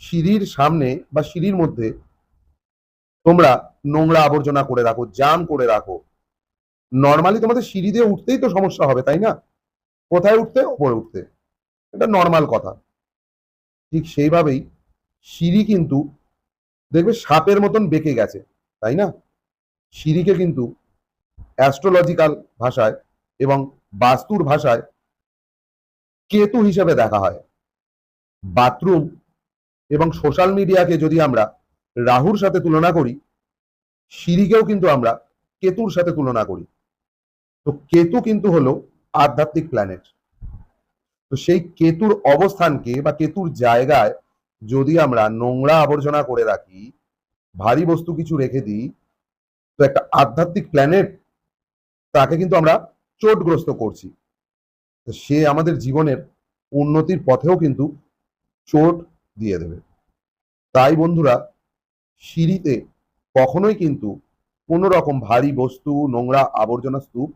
সিঁড়ির সামনে বা সিঁড়ির মধ্যে তোমরা নোংরা আবর্জনা করে রাখো, জাম করে রাখো, নর্মালি তোমাদের সিঁড়ি দিয়ে উঠতেই তো সমস্যা হবে, তাই না? কোথায় উঠতে? ওপরে উঠতে। এটা নর্মাল কথা। ঠিক সেইভাবেই সিঁড়ি কিন্তু দেখবে সাপের মতন বেঁকে গেছে, তাই না? সিঁড়িকে কিন্তু অ্যাস্ট্রোলজিক্যাল ভাষায় এবং বাস্তুর ভাষায় কেতু হিসেবে দেখা হয়। বাথরুম এবং সোশ্যাল মিডিয়াকে যদি আমরা রাহুর সাথে তুলনা করি, সিঁড়িকেও কিন্তু আমরা কেতুর সাথে তুলনা করি। তো কেতু কিন্তু হলো আধ্যাত্মিক প্ল্যানেট। তো সেই কেতুর অবস্থানকে বা কেতুর জায়গায় যদি আমরা নোংরা আবর্জনা করে রাখি, ভারী বস্তু কিছু রেখে দিই, তো একটা আধ্যাত্মিক প্ল্যানেট তাকে কিন্তু আমরা চোটগ্রস্ত করছি। তো সে আমাদের জীবনের উন্নতির পথেও কিন্তু চোট দিয়ে দেবে। তাই বন্ধুরা, সিঁড়িতে কখনোই কিন্তু কোনো রকম ভারী বস্তু, নোংরা আবর্জনা স্তূপ